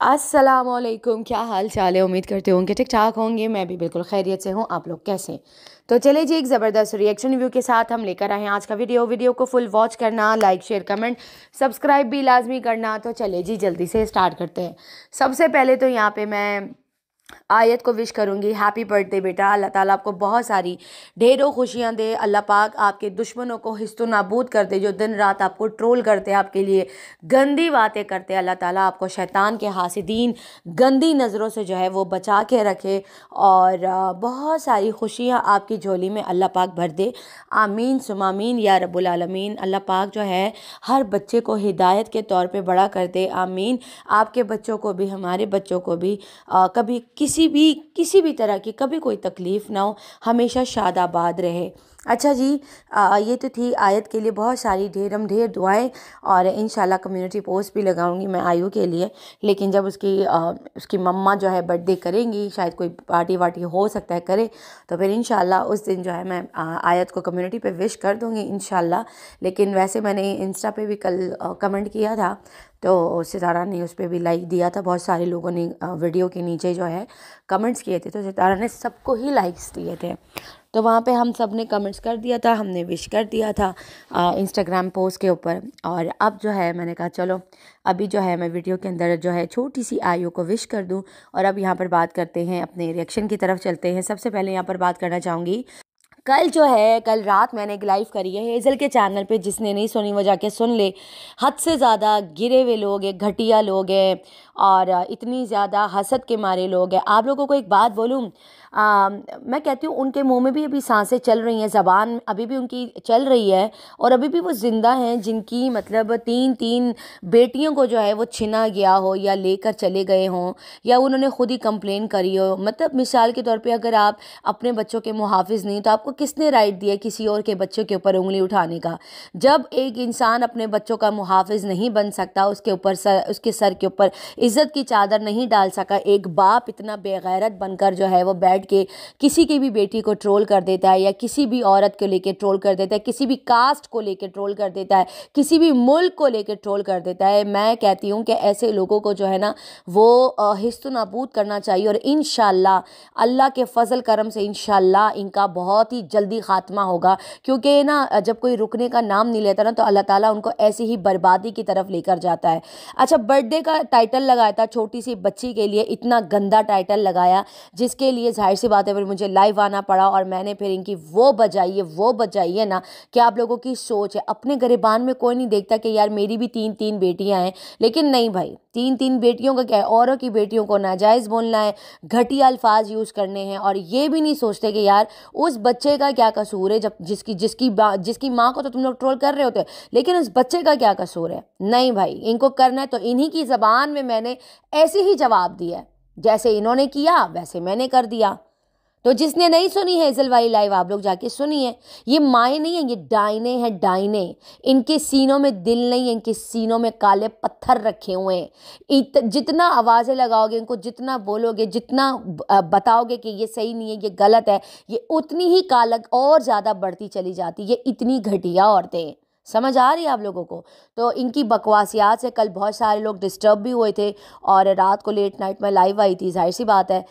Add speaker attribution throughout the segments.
Speaker 1: अस्सलामुअलैकुम, क्या हाल चाल है। उम्मीद करते होंगे ठीक ठाक होंगे। मैं भी बिल्कुल खैरियत से हूँ। आप लोग कैसे हैं? तो चले जी, एक ज़बरदस्त रिएक्शन रिव्यू के साथ हम लेकर आए हैं आज का वीडियो को फुल वॉच करना, लाइक शेयर कमेंट सब्सक्राइब भी लाजमी करना। तो चले जी, जल्दी से स्टार्ट करते हैं। सबसे पहले तो यहाँ पे मैं आयत को विश करूँगी, हैप्पी बर्थडे बेटा। अल्लाह ताला आपको बहुत सारी ढेरों खुशियाँ दे। अल्लाह पाक आपके दुश्मनों को हिस्तो नाबूद कर दे, जो दिन रात आपको ट्रोल करते हैं, आपके लिए गंदी बातें करते हैं। अल्लाह ताला आपको शैतान के हासिदीन गंदी नज़रों से जो है वो बचा के रखे और बहुत सारी खुशियाँ आपकी झोली में अल्लाह पाक भर दे। आमीन सुमा आमीन या रब्बुल आलमीन। अल्लाह पाक जो है हर बच्चे को हिदायत के तौर पे बड़ा कर दे। आमीन। आपके बच्चों को भी, हमारे बच्चों को भी कभी किसी भी तरह की कभी कोई तकलीफ़ ना हो, हमेशा शादाबाद रहे। अच्छा जी, ये तो थी आयत के लिए बहुत सारी ढेर दुआएं और इंशाल्लाह कम्युनिटी पोस्ट भी लगाऊंगी मैं आयु के लिए। लेकिन जब उसकी मम्मा जो है बर्थडे करेंगी, शायद कोई पार्टी वार्टी हो सकता है करे, तो फिर इंशाल्लाह उस दिन जो है मैं आयत को कम्युनिटी पे विश कर दूंगी इंशाल्लाह। लेकिन वैसे मैंने इंस्टा पे भी कल कमेंट किया था, तो सितारा ने उस पर भी लाइक दिया था। बहुत सारे लोगों ने वीडियो के नीचे जो है कमेंट्स किए थे, तो सितारा ने सबको ही लाइक्स दिए थे। तो वहाँ पे हम सब ने कमेंट्स कर दिया था, हमने विश कर दिया था इंस्टाग्राम पोस्ट के ऊपर। और अब जो है मैंने कहा चलो अभी जो है मैं वीडियो के अंदर जो है छोटी सी आयु को विश कर दूं। और अब यहाँ पर बात करते हैं, अपने रिएक्शन की तरफ चलते हैं। सबसे पहले यहाँ पर बात करना चाहूँगी, कल रात मैंने एक लाइव करी है हेज़ल के चैनल पे। जिसने नहीं सुनी वो जाके सुन ले। हद से ज़्यादा गिरे हुए लोग हैं, घटिया लोग हैं और इतनी ज़्यादा हसद के मारे लोग हैं। आप लोगों को एक बात बोलूँ, मैं कहती हूँ उनके मुंह में भी अभी सांसें चल रही हैं, ज़बान अभी भी उनकी चल रही है और अभी भी वो ज़िंदा हैं, जिनकी मतलब तीन बेटियों को जो है वो छिना गया हो या लेकर चले गए हों या उन्होंने खुद ही कंप्लेन करी हो। मतलब मिसाल के तौर पे अगर आप अपने बच्चों के मुहाफिज नहीं, तो आपको किसने राइट दिया किसी और के बच्चों के ऊपर उंगली उठाने का? जब एक इंसान अपने बच्चों का मुहाफिज नहीं बन सकता, उसके सर के ऊपर इज्जत की चादर नहीं डाल सका, एक बाप इतना बेगैरत बनकर जो है वो बैठ के किसी की भी बेटी को ट्रोल कर देता है या किसी भी औरत को लेकर ट्रोल कर देता है, किसी भी कास्ट को लेकर ट्रोल कर देता है, किसी भी मुल्क को लेकर ट्रोल कर देता है, मैं कहती हूँ कि ऐसे लोगों को जो है ना वो हिस्तो नाबूद करना चाहिए। और इंशाल्लाह अल्लाह के फजल करम से इंशाल्लाह इनका बहुत ही जल्दी खात्मा होगा। क्योंकि ना जब कोई रुकने का नाम नहीं लेता ना, तो अल्लाह ताला उनको ऐसी ही बर्बादी की तरफ लेकर जाता है। अच्छा, बर्थडे का टाइटल लगाया था छोटी सी बच्ची के लिए, इतना गंदा टाइटल लगाया जिसके लिए जाहिर सी बात है फिर मुझे लाइव आना पड़ा और मैंने फिर इनकी वो बजाई है ना कि आप लोगों की सोच है। अपने गिरबान में कोई नहीं देखता कि यार मेरी भी तीन बेटियां हैं, लेकिन नहीं भाई, तीन बेटियों का क्या है, औरों की बेटियों को नाजायज़ बोलना है, घटिया अल्फाज यूज़ करने हैं और ये भी नहीं सोचते कि यार उस बच्चे का क्या कसूर है। जब जिसकी माँ को तो तुम लोग ट्रोल कर रहे होते, लेकिन उस बच्चे का क्या कसूर है? नहीं भाई, इनको करना है तो इन्हीं की ज़बान में मैंने ऐसे ही जवाब दिया है, जैसे इन्होंने किया वैसे मैंने कर दिया। तो जिसने नहीं सुनी है हेज़ल वाली लाइव, आप लोग जाके सुनिए। ये माएँ नहीं है, ये डाइने हैं, डाइने। इनके सीनों में दिल नहीं है, इनके सीनों में काले पत्थर रखे हुए हैं। जितना आवाज़ें लगाओगे, इनको जितना बोलोगे, जितना बताओगे कि ये सही नहीं है, ये गलत है, ये उतनी ही कालक और ज़्यादा बढ़ती चली जाती है। ये इतनी घटिया औरतें, समझ आ रही है आप लोगों को? तो इनकी बकवासियात से कल बहुत सारे लोग डिस्टर्ब भी हुए थे और रात को लेट नाइट में लाइव आई थी। जाहिर सी बात है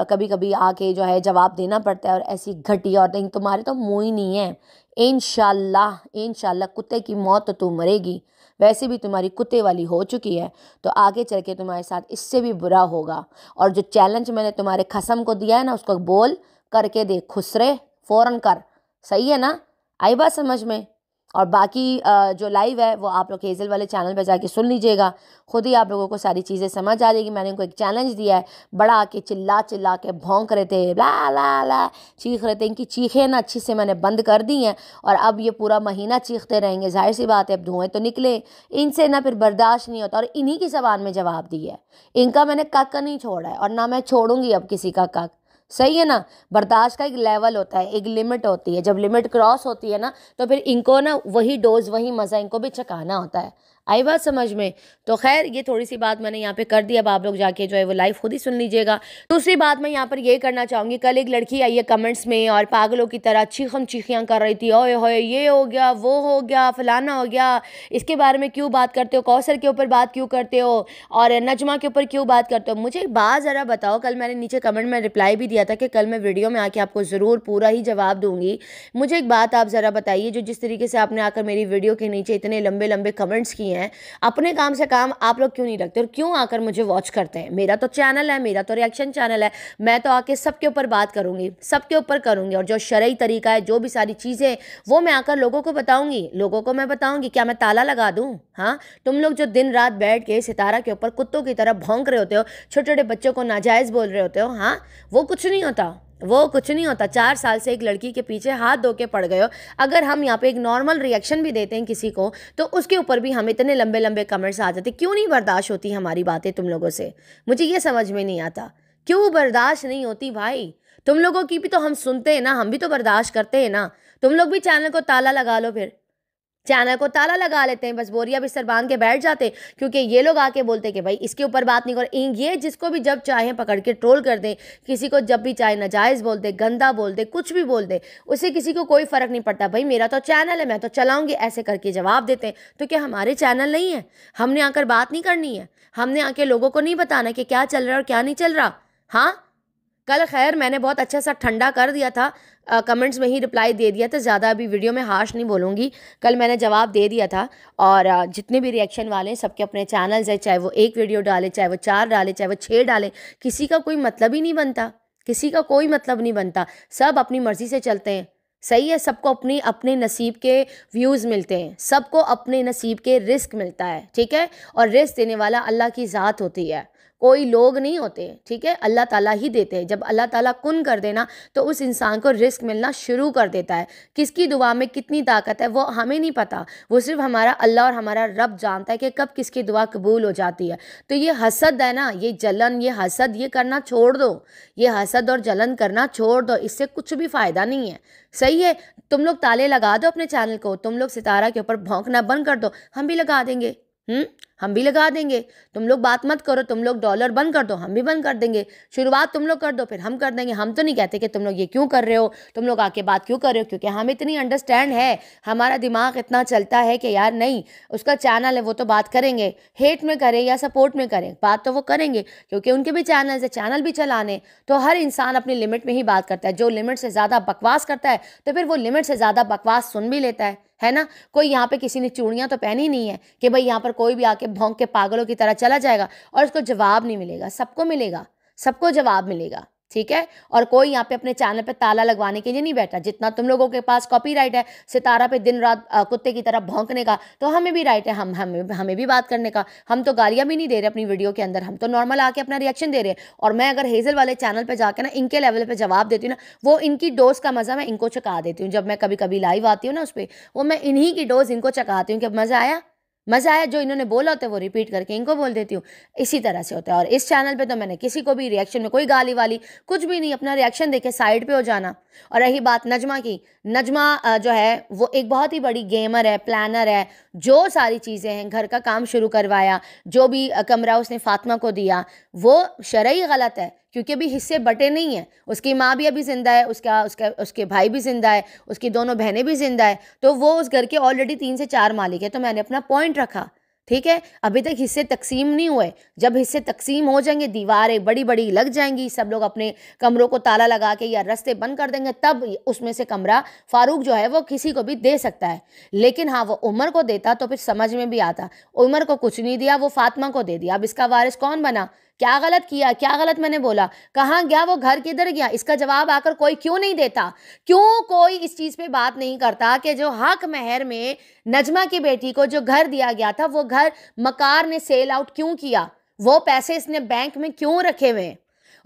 Speaker 1: कभी कभी आके जो है जवाब देना पड़ता है। और ऐसी घटिया औरतें, तुम्हारे तो मुँह ही नहीं है। इंशाल्लाह कुत्ते की मौत तो तू मरेगी, वैसे भी तुम्हारी कुत्ते वाली हो चुकी है, तो आगे चल के तुम्हारे साथ इससे भी बुरा होगा। और जो चैलेंज मैंने तुम्हारे खसम को दिया है ना, उसको बोल करके दे, खुसरे फ़ौरन कर। सही है ना? आई बात समझ में? और बाकी जो लाइव है वो आप लोग हेज़ल वाले चैनल पे जाके सुन लीजिएगा, खुद ही आप लोगों को सारी चीज़ें समझ आ जाएगी। मैंने इनको एक चैलेंज दिया है, बड़ा आके चिल्ला के भौंक रहे थे, ला ला ला चीख रहे थे। इनकी चीखें ना अच्छी से मैंने बंद कर दी हैं और अब ये पूरा महीना चीखते रहेंगे। जाहिर सी बात है अब धुएँ तो निकले, इनसे ना फिर बर्दाश्त नहीं होता। और इन्हीं की ज़बान में जवाब दिया है, इनका मैंने कक नहीं छोड़ा है और ना मैं छोड़ूंगी अब किसी का कक। सही है ना? बर्दाश्त का एक लेवल होता है, एक लिमिट होती है। जब लिमिट क्रॉस होती है ना, तो फिर इनको ना वही डोज, वही मज़ा इनको भी चखाना होता है। आई बात समझ में? तो खैर ये थोड़ी सी बात मैंने यहाँ पे कर दी, अब आप लोग जाके जो है वो लाइव खुद ही सुन लीजिएगा। दूसरी बात मैं यहाँ पर ये करना चाहूँगी, कल एक लड़की आई है कमेंट्स में और पागलों की तरह चीखम चीखियाँ कर रही थी, ओए होए ये हो गया, वो हो गया, फलाना हो गया, इसके बारे में क्यों बात करते हो, कौसर के ऊपर बात क्यों करते हो और नजमा के ऊपर क्यों बात करते हो। मुझे एक बात ज़रा बताओ, कल मैंने नीचे कमेंट में रिप्लाई भी दिया था कि कल मैं वीडियो में आके आपको ज़रूर पूरा ही जवाब दूंगी। मुझे एक बात आप ज़रा बताइए, जो जिस तरीके से आपने आकर मेरी वीडियो के नीचे इतने लंबे लंबे कमेंट्स किए हैं, अपने काम से काम आप लोग क्यों नहीं रखते और क्यों आकर मुझे वॉच करते हैं। मेरा तो चैनल है, मेरा तो रिएक्शन चैनल है, मैं तो आके सबके ऊपर बात करूंगी, सबके ऊपर करूंगी और जो शरई तरीका है, जो भी सारी चीज़ें वो मैं आकर लोगों को बताऊंगी, लोगों को मैं बताऊंगी। क्या मैं ताला लगा दूं? हाँ, तुम लोग जो दिन रात बैठ के सितारा के ऊपर कुत्तों की तरह भौंक रहे होते हो, छोटे छोटे बच्चों को नाजायज़ बोल रहे होते हो, हाँ वो कुछ नहीं होता, वो कुछ नहीं होता। 4 साल से एक लड़की के पीछे हाथ धो के पड़ गए हो। अगर हम यहाँ पे एक नॉर्मल रिएक्शन भी देते हैं किसी को, तो उसके ऊपर भी हम इतने लंबे लंबे कमेंट्स आ जाते। क्यों नहीं बर्दाश्त होती हमारी बातें तुम लोगों से? मुझे ये समझ में नहीं आता, क्यों बर्दाश्त नहीं होती भाई? तुम लोगों की भी तो हम सुनते हैं ना, हम भी तो बर्दाश्त करते हैं ना। तुम लोग भी चैनल को ताला लगा लो, फिर चैनल को ताला लगा लेते हैं, बस बोरिया बिस्तर बांध के बैठ जाते, क्योंकि ये लोग आके बोलते कि भाई इसके ऊपर बात नहीं करो। ये जिसको भी जब चाहे पकड़ के ट्रोल कर दें, किसी को जब भी चाहे नाजायज़ बोल दे, गंदा बोल दे, कुछ भी बोल दे, उससे किसी को कोई फ़र्क नहीं पड़ता। भाई मेरा तो चैनल है, मैं तो चलाऊंगी, ऐसे करके जवाब देते हैं। तो क्या हमारे चैनल नहीं है? हमने आकर बात नहीं करनी है? हमने आके लोगों को नहीं बताना कि क्या चल रहा है और क्या नहीं चल रहा? हाँ, कल खैर मैंने बहुत अच्छा सा ठंडा कर दिया था, कमेंट्स में ही रिप्लाई दे दिया था, ज़्यादा अभी वीडियो में हाश नहीं बोलूँगी। कल मैंने जवाब दे दिया था और जितने भी रिएक्शन वाले हैं सबके अपने चैनल्स हैं, चाहे वो एक वीडियो डाले, चाहे वो 4 डाले, चाहे वो 6 डाले, किसी का कोई मतलब ही नहीं बनता, किसी का कोई मतलब नहीं बनता। सब अपनी मर्ज़ी से चलते हैं, सही है। सबको अपनी अपने नसीब के व्यूज़ मिलते हैं, सबको अपने नसीब के रिस्क मिलता है, ठीक है। और रिस्क देने वाला अल्लाह की ज़ात होती है, कोई लोग नहीं होते, ठीक है। अल्लाह ताला ही देते हैं। जब अल्लाह ताला कुन कर देना तो उस इंसान को रिस्क मिलना शुरू कर देता है। किसकी दुआ में कितनी ताकत है वो हमें नहीं पता, वो सिर्फ हमारा अल्लाह और हमारा रब जानता है कि कब किसकी दुआ कबूल हो जाती है। तो ये हसद है ना, ये जलन, ये हसद, ये करना छोड़ दो, ये हसद और जलन करना छोड़ दो, इससे कुछ भी फ़ायदा नहीं है, सही है। तुम लोग ताले लगा दो अपने चैनल को, तुम लोग सितारा के ऊपर भौंकना बंद कर दो, हम भी लगा देंगे, हम भी लगा देंगे। तुम लोग बात मत करो, तुम लोग डॉलर बंद कर दो, हम भी बंद कर देंगे। शुरुआत तुम लोग कर दो, फिर हम कर देंगे। हम तो नहीं कहते कि तुम लोग ये क्यों कर रहे हो, तुम लोग आके बात क्यों कर रहे हो, क्योंकि हम इतनी अंडरस्टैंड है, हमारा दिमाग इतना चलता है कि यार नहीं, उसका चैनल है, वो तो बात करेंगे, हेट में करें या सपोर्ट में करें, बात तो वो करेंगे, क्योंकि उनके भी चैनल है, चैनल भी चलाने। तो हर इंसान अपनी लिमिट में ही बात करता है। जो लिमिट से ज़्यादा बकवास करता है तो फिर वो लिमिट से ज़्यादा बकवास सुन भी लेता है ना। कोई यहाँ पे किसी ने चूड़ियाँ तो पहनी नहीं है कि भाई यहाँ पर कोई भी आके भौंक के पागलों की तरह चला जाएगा और उसको जवाब नहीं मिलेगा। सबको मिलेगा, सबको जवाब मिलेगा, ठीक है। और कोई यहाँ पे अपने चैनल पे ताला लगवाने के लिए नहीं बैठा। जितना तुम लोगों के पास कॉपीराइट है सितारा पे दिन रात कुत्ते की तरह भौंकने का, तो हमें भी राइट है, हमें भी बात करने का। हम तो गालियाँ भी नहीं दे रहे अपनी वीडियो के अंदर, हम तो नॉर्मल आके अपना रिएक्शन दे रहे हैं। और मैं अगर हेजल वाले चैनल पर जाकर ना इनके लेवल पर जवाब देती हूँ ना, वो इनकी डोज का मज़ा मैं इनको चका देती हूँ। जब मैं कभी कभी लाइव आती हूँ ना उस पर, वो मैं इन्हीं की डोज इनको चकाती हूँ कि मज़ा आया, मज़ा आया। जो इन्होंने बोला होता है वो रिपीट करके इनको बोल देती हूँ। इसी तरह से होता है। और इस चैनल पे तो मैंने किसी को भी रिएक्शन में कोई गाली वाली कुछ भी नहीं, अपना रिएक्शन देके साइड पे हो जाना। और रही बात नजमा की, नजमा जो है वो एक बहुत ही बड़ी गेमर है, प्लानर है। जो सारी चीज़ें हैं, घर का काम शुरू करवाया, जो भी कमरा उसने फातिमा को दिया, वो शरई गलत है, क्योंकि अभी हिस्से बटे नहीं हैं। उसकी माँ भी अभी ज़िंदा है, उसके भाई भी ज़िंदा है, उसकी दोनों बहनें भी ज़िंदा है, तो वो उस घर के ऑलरेडी 3 से 4 मालिक है। तो मैंने अपना पॉइंट रखा, ठीक है। अभी तक हिस्से तकसीम नहीं हुए, जब हिस्से तकसीम हो जाएंगे, दीवारें बड़ी बड़ी लग जाएंगी, सब लोग अपने कमरों को ताला लगा के या रास्ते बंद कर देंगे, तब उसमें से कमरा फारूक जो है वो किसी को भी दे सकता है। लेकिन हाँ, वो उमर को देता तो फिर समझ में भी आता। उमर को कुछ नहीं दिया, वो फातिमा को दे दिया। अब इसका वारिस कौन बना? क्या गलत किया, क्या गलत मैंने बोला? कहाँ गया वो घर, किधर गया? इसका जवाब आकर कोई क्यों नहीं देता? क्यों कोई इस चीज़ पे बात नहीं करता कि जो हक महर में नजमा की बेटी को जो घर दिया गया था, वो घर मकार ने सेल आउट क्यों किया? वो पैसे इसने बैंक में क्यों रखे हुए?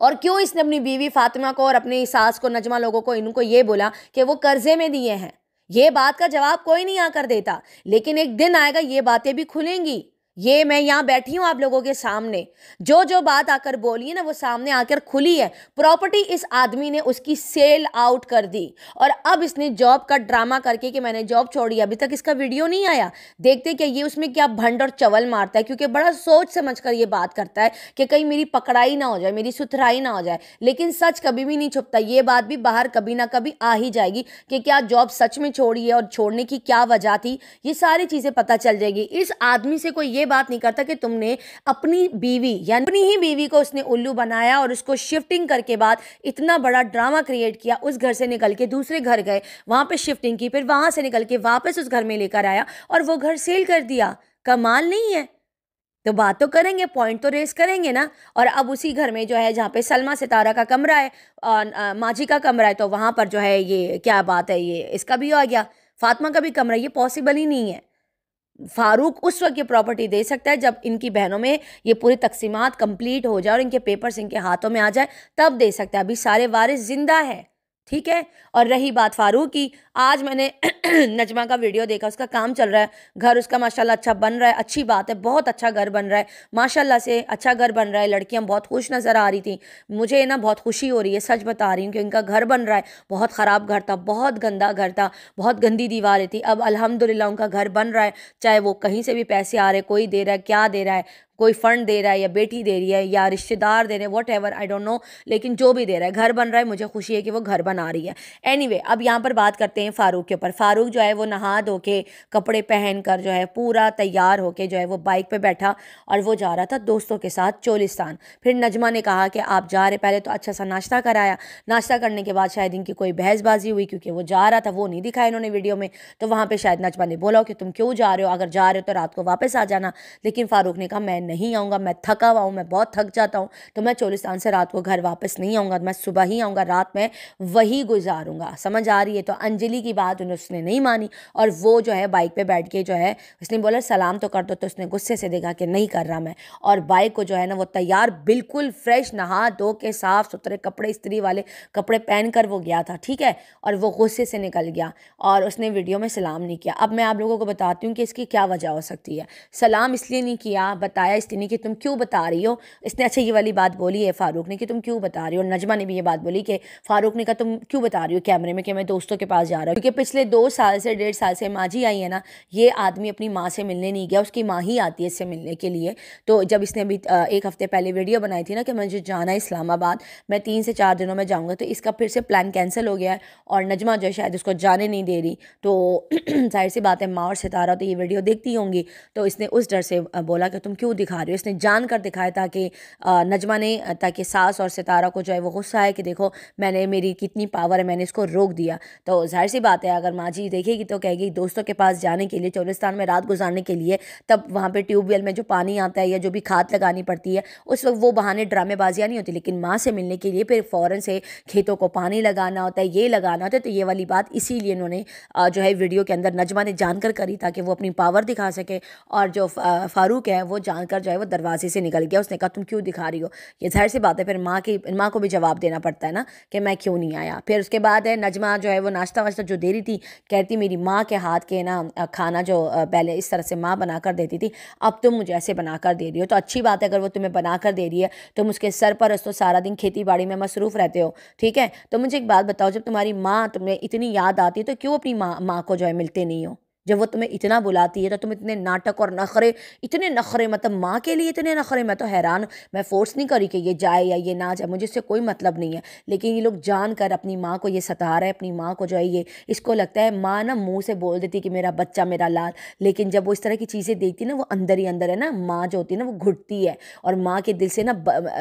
Speaker 1: और क्यों इसने अपनी बीवी फातिमा को और अपनी सास को, नजमा लोगों को, इनको ये बोला कि वो कर्जे में दिए हैं? ये बात का जवाब कोई नहीं आकर देता। लेकिन एक दिन आएगा ये बातें भी खुलेंगी, ये मैं यहाँ बैठी हूँ आप लोगों के सामने, जो जो बात आकर बोली है ना वो सामने आकर खुली है। प्रॉपर्टी इस आदमी ने उसकी सेल आउट कर दी और अब इसने जॉब का ड्रामा करके कि मैंने जॉब छोड़ी, अभी तक इसका वीडियो नहीं आया। देखते क्या ये उसमें क्या भंड और चवल मारता है, क्योंकि बड़ा सोच समझ कर ये बात करता है कि कहीं मेरी पकड़ाई ना हो जाए, मेरी सुथराई ना हो जाए। लेकिन सच कभी भी नहीं छुपता, ये बात भी बाहर कभी ना कभी आ ही जाएगी कि क्या जॉब सच में छोड़ी है और छोड़ने की क्या वजह थी, ये सारी चीजें पता चल जाएगी। इस आदमी से कोई ये बात नहीं करता कि तुमने अपनी बीवी यानी अपनी ही बीवी को उसने उल्लू बनाया और उसको शिफ्टिंग करके बाद इतना बड़ा ड्रामा क्रिएट किया। उस घर से निकल के दूसरे घर गए, वहां पे शिफ्टिंग की, फिर वहां से निकल के वापस उस घर में लेकर आया और वो घर सेल कर दिया। कमाल नहीं है? तो बात तो करेंगे, पॉइंट तो रेस करेंगे ना। और अब उसी घर में जो है जहाँ पे सलमा सितारा का कमरा है, माजी का कमरा है, तो वहां पर जो है ये क्या बात है, ये इसका भी आ गया, फातिमा का भी कमरा। ये पॉसिबल ही नहीं है। फारूक उस वक्त ये प्रॉपर्टी दे सकता है जब इनकी बहनों में ये पूरी तकसीमात कंप्लीट हो जाए और इनके पेपर्स इनके हाथों में आ जाए, तब दे सकता है। अभी सारे वारिस जिंदा है, ठीक है। और रही बात फारूक की, आज मैंने नजमा का वीडियो देखा, उसका काम चल रहा है, घर उसका माशाल्लाह अच्छा बन रहा है, अच्छी बात है, बहुत अच्छा घर बन रहा है माशाल्लाह से, अच्छा घर बन रहा है। लड़कियां बहुत खुश नज़र आ रही थी, मुझे ना बहुत खुशी हो रही है, सच बता रही हूँ कि इनका घर बन रहा है। बहुत ख़राब घर था, बहुत गंदा घर था, बहुत गंदी दीवारें थी, अब अल्हम्दुलिल्लाह उनका घर बन रहा है। चाहे वो कहीं से भी पैसे आ रहे, कोई दे रहा है, क्या दे रहा है, कोई फंड दे रहा है या बेटी दे रही है या रिश्तेदार दे रहे हैं, what ever I don't know, लेकिन जो भी दे रहा है घर बन रहा है, मुझे खुशी है कि वो घर बना रही है। एनीवे अब यहाँ पर बात करते हैं फारूक के ऊपर। फारूक जो है वो नहा धो के कपड़े पहन कर जो है पूरा तैयार होके जो है वो बाइक पे बैठा और वो जा रहा था दोस्तों के साथ चोलिस्तान। फिर नजमा ने कहा कि आप जा रहे, पहले तो अच्छा सा नाश्ता कराया, नाश्ता करने के बाद शायद इनकी कोई बहसबाजी हुई क्योंकि वो जा रहा था, वो नहीं दिखाया इन्होंने वीडियो में, तो वहाँ पर शायद नजमा ने बोला कि तुम क्यों जा रहे हो, अगर जा रहे हो तो रात को वापस आ जाना। लेकिन फारूक ने कहा मैं नहीं आऊँगा, मैं थका हुआ हूँ, मैं बहुत थक जाता हूँ, तो मैं चोलिस्तान से रात को घर वापस नहीं आऊँगा, मैं सुबह ही आऊँगा, रात में वही गुजारूंगा। समझ आ रही है? तो अंजलि की बात उसने नहीं मानी और वो जो है बाइक पे बैठ के जो है उसने बोला सलाम तो कर दो, तो उसने गुस्से से देखा कि नहीं कर रहा मैं, और बाइक को जो है ना वो तैयार बिल्कुल फ्रेश नहा धो के साफ सुथरे कपड़े, इस्त्री वाले कपड़े पहन कर वो गया था, ठीक है। और वो गुस्से से निकल गया और उसने वीडियो में सलाम नहीं किया। अब मैं आप लोगों को बताती हूँ कि इसकी क्या वजह हो सकती है। सलाम इसलिए नहीं किया, बताया इसलिए नहीं कि तुम क्यों बता रही हो, इसने अच्छा ये वाली बात बोली है फारूक ने कि तुम क्यों बता रही हो। नजमा ने भी ये बात बोली कि फारूक ने कहा तुम क्यों बता रही हो कैमरे में कि मैं दोस्तों के पास जा रहा हूँ, क्योंकि पिछले 2 साल से 1.5 साल से माजी आई है ना, ये आदमी अपनी माँ से मिलने नहीं गया, उसकी माँ ही आती है इससे मिलने के लिए। तो जब इसने अभी 1 हफ्ते पहले वीडियो बनाई थी ना कि मुझे जाना है इस्लामाबाद, मैं 3 से 4 दिनों में जाऊँगा, तो इसका फिर से प्लान कैंसिल हो गया है और नजमा जो है शायद उसको जाने नहीं दे रही। तो जाहिर सी बात है माँ और सितारा तो ये वीडियो देखती होंगी, तो इसने उस डर से बोला कि तुम क्यों दिखा रही हो। इसने जान कर दिखाया ताकि नजमा ने, ताकि सास और सितारा को जो है वो गुस्सा है कि देखो मैंने, मेरी कितनी पावर है, मैंने इसको रोक दिया। तो जाहिर सी बात है अगर माँ जी देखेगी तो कहेगी दोस्तों के पास जाने के लिए, चोलिस्तान में रात गुजारने के लिए, तब वहाँ पे ट्यूबवेल में जो पानी आता है या जो भी खाद लगानी पड़ती है उस वक्त वो बहाने ड्रामेबाजियाँ नहीं होती, लेकिन माँ से मिलने के लिए फिर फ़ौरन से खेतों को पानी लगाना होता है, ये लगाना होता है। तो ये वाली बात इसीलिए इन्होंने जो है वीडियो के अंदर नजमा ने जानकर करी ताकि वो अपनी पावर दिखा सके। और जो फारूक है वो जानकर जो है वो दरवाजे से निकल गया। उसने कहा तुम क्यों दिखा रही हो। ये जाहिर सी बात है फिर माँ को भी जवाब देना पड़ता है ना कि मैं क्यों नहीं आया। फिर उसके बाद है नजमा जो है वो नाश्ता वाश्ता जो दे रही थी, कहती मेरी माँ के हाथ के ना खाना जो पहले इस तरह से माँ बना कर देती थी, अब तुम मुझे ऐसे बना कर दे रही हो। तो अच्छी बात है अगर वो तुम्हें बना कर दे रही है, तुम उसके सरपरस्त तो सारा दिन खेती बाड़ी में मसरूफ़ रहते हो, ठीक है। तो मुझे एक बात बताओ, जब तुम्हारी माँ तुम्हें इतनी याद आती है तो क्यों अपनी माँ को जो है मिलते नहीं हो। जब वो तुम्हें इतना बुलाती है तो तुम इतने नाटक और नखरे, इतने नखरे, मतलब माँ के लिए इतने नखरे। मैं तो हैरान, मैं फोर्स नहीं करी कि ये जाए या ये ना जाए, मुझे इससे कोई मतलब नहीं है, लेकिन ये लोग जान कर अपनी माँ को ये सता रहा है। अपनी माँ को जो है ये, इसको लगता है माँ ना मुँह से बोल देती कि मेरा बच्चा मेरा लाल, लेकिन जब वो इस तरह की चीज़ें देखती है ना, वो अंदर ही अंदर है ना, माँ जो होती है ना वो घुटती है और माँ के दिल से ना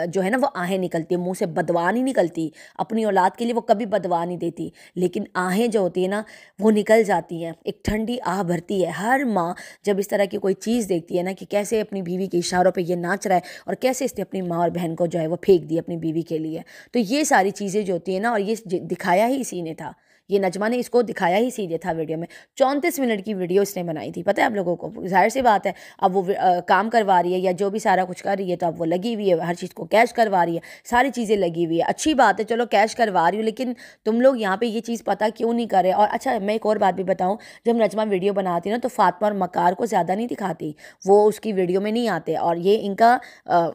Speaker 1: जो है ना वो आहें निकलती है, मुँह से बदवा नहीं निकलती। अपनी औलाद के लिए वो कभी बदवा नहीं देती, लेकिन आहें जो होती है ना वो निकल जाती हैं, एक ठंडी आह भरती है। हर माँ जब इस तरह की कोई चीज़ देखती है ना कि कैसे अपनी बीवी के इशारों पे ये नाच रहा है और कैसे इसने अपनी माँ और बहन को जो है वो फेंक दी अपनी बीवी के लिए, तो ये सारी चीज़ें जो होती है ना, और ये दिखाया ही इसी ने था, ये नजमा ने इसको दिखाया ही सीधे था वीडियो में। 34 मिनट की वीडियो इसने बनाई थी, पता है आप लोगों को। जाहिर सी बात है, अब वो काम करवा रही है या जो भी सारा कुछ कर रही है, तो अब वो लगी हुई है, हर चीज़ को कैश करवा रही है, सारी चीज़ें लगी हुई है। अच्छी बात है, चलो कैश करवा रही हूँ, लेकिन तुम लोग यहाँ पे ये चीज़ पता क्यों नहीं कर रहे। और अच्छा, मैं एक और बात भी बताऊँ, जब नजमा वीडियो बनाती है ना, तो फातिमा और मकार को ज़्यादा नहीं दिखाती, वो उसकी वीडियो में नहीं आते। और ये इनका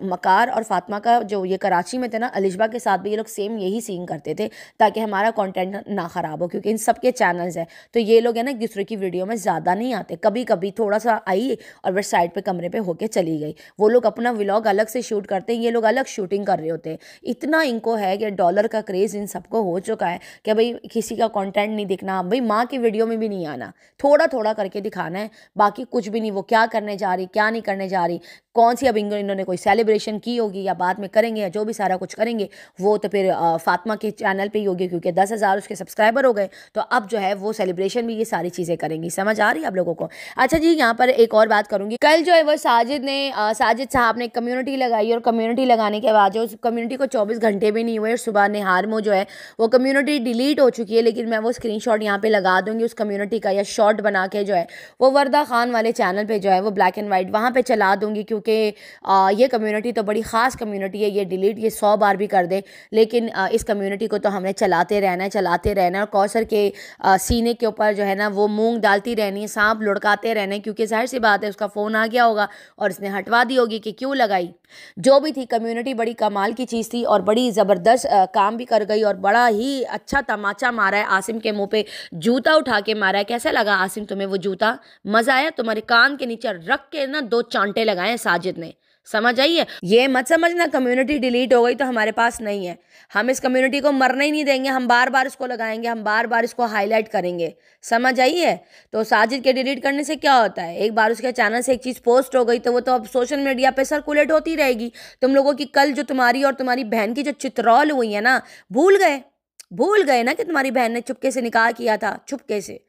Speaker 1: मकार और फातिमा का जो ये कराची में थे ना, अलिशबा के साथ भी ये लोग सेम यही सीन करते थे, ताकि हमारा कंटेंट ना ख़राब हो, क्योंकि इन सब के चैनल्स हैं। तो ये लोग है ना, एक दूसरे की वीडियो में ज़्यादा नहीं आते, कभी कभी थोड़ा सा आई और फिर साइड पे कमरे पे होके चली गई। वो लोग अपना व्लॉग अलग से शूट करते हैं, ये लोग अलग शूटिंग कर रहे होते हैं। इतना इनको है कि डॉलर का क्रेज़ इन सबको हो चुका है कि भाई किसी का कंटेंट नहीं दिखना, भाई माँ की वीडियो में भी नहीं आना, थोड़ा थोड़ा करके दिखाना है, बाकी कुछ भी नहीं। वो क्या करने जा रही, क्या नहीं करने जा रही, कौन सी अब इन्होंने कोई सेलिब्रेशन की होगी या बाद में करेंगे या जो भी सारा कुछ करेंगे, वो तो फिर फातिमा के चैनल पे ही होगी, क्योंकि 10,000 उसके सब्सक्राइबर हो गए। तो अब जो है वो सेलिब्रेशन भी ये सारी चीज़ें करेंगी। समझ आ रही है आप लोगों को। अच्छा जी, यहाँ पर एक और बात करूँगी। कल जो है वो साजिद साहब ने कम्युनिटी लगाई, और कम्युनिटी लगाने के बाद जो उस कम्युनिटी को 24 घंटे भी नहीं हुए और सुबह निहार में जो है वो कम्युनिटी डिलीट हो चुकी है। लेकिन मैं वो स्क्रीनशॉट यहाँ पे लगा दूंगी उस कम्युनिटी का, या शॉर्ट बना के जो है वो वर्दा खान वाले चैनल पे जो है वो ब्लैक एंड वाइट वहाँ पे चला दूंगी, क्योंकि ये कम्युनिटी तो बड़ी ख़ास कम्युनिटी है। ये डिलीट ये 100 बार भी कर दे, लेकिन इस कम्युनिटी को तो हमने चलाते रहना है, चलाते रहना है। और कौसर के सीने के ऊपर जो है ना वो मूंग डालती रहनी है, सांप लुढ़काते रहना है, क्योंकि जाहिर सी बात है उसका फ़ोन आ गया होगा और इसने हटवा दी होगी कि क्यों लगाई। जो भी थी कम्युनिटी बड़ी कमाल की चीज़ थी और बड़ी ज़बरदस्त काम भी कर गई, और बड़ा ही अच्छा तमाचा मारा है आसिम के मुंह पे, जूता उठा के मारा है। कैसा लगा आसिम तुम्हें वो जूता? मज़ा आया? तुम्हारे कान के नीचे रख के ना 2 चांटे लगाए हैं साजिद ने। समझ आई है? ये मत समझना कम्युनिटी डिलीट हो गई तो हमारे पास नहीं है। हम इस कम्युनिटी को मरने ही नहीं देंगे, हम बार बार इसको लगाएंगे, हम बार बार इसको हाईलाइट करेंगे। समझ आई है? तो साजिद के डिलीट करने से क्या होता है, एक बार उसके चैनल से एक चीज़ पोस्ट हो गई तो वो तो अब सोशल मीडिया पे सर्कुलेट होती रहेगी। तुम लोगों की कल जो तुम्हारी और तुम्हारी बहन की जो चित्रौल हुई है ना, भूल गए ना कि तुम्हारी बहन ने चुपके से निकाह किया था, चुपके से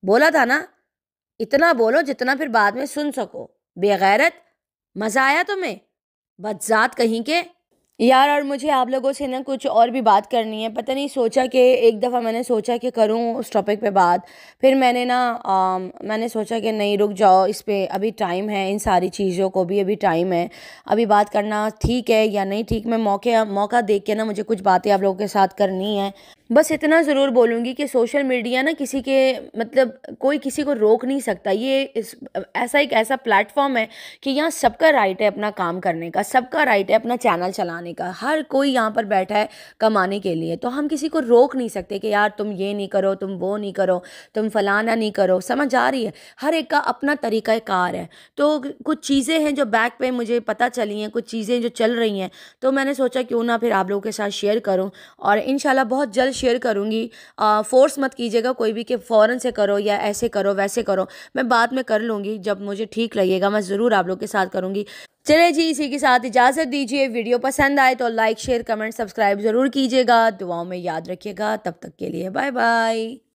Speaker 1: बोला था ना। इतना बोलो जितना फिर बाद में सुन सको। बेगैरत, मज़ा आया तुम्हें? बदजात कहीं के। यार, और मुझे आप लोगों से ना कुछ और भी बात करनी है। पता नहीं, सोचा कि एक दफ़ा मैंने सोचा कि करूं उस टॉपिक पे बात, फिर मैंने सोचा कि नहीं, रुक जाओ, इस पे अभी टाइम है, इन सारी चीज़ों को भी अभी टाइम है, अभी बात करना ठीक है या नहीं ठीक। मैं मौका देख के ना मुझे कुछ बातें आप लोगों के साथ करनी है। बस इतना ज़रूर बोलूँगी कि सोशल मीडिया ना किसी के मतलब कोई किसी को रोक नहीं सकता। ये एक ऐसा प्लेटफॉर्म है कि यहाँ सबका राइट है अपना काम करने का, सबका राइट है अपना चैनल चलाने का। हर कोई यहाँ पर बैठा है कमाने के लिए, तो हम किसी को रोक नहीं सकते कि यार तुम ये नहीं करो, तुम वो नहीं करो, तुम फलाना नहीं करो। समझ आ रही है? हर एक का अपना तरीक़ा कार है। तो कुछ चीज़ें हैं जो बैक पे मुझे पता चली हैं, कुछ चीज़ें जो चल रही हैं, तो मैंने सोचा क्यों ना फिर आप लोगों के साथ शेयर करूँ, और इंशाल्लाह बहुत जल्द शेयर करूँगी। फोर्स मत कीजिएगा कोई भी कि फ़ौरन से करो या ऐसे करो वैसे करो, मैं बाद में कर लूँगी, जब मुझे ठीक लगेगा मैं ज़रूर आप लोग के साथ करूँगी। चलिए जी, इसी के साथ इजाज़त दीजिए। वीडियो पसंद आए तो लाइक शेयर कमेंट सब्सक्राइब ज़रूर कीजिएगा, दुआओं में याद रखिएगा। तब तक के लिए बाय बाय।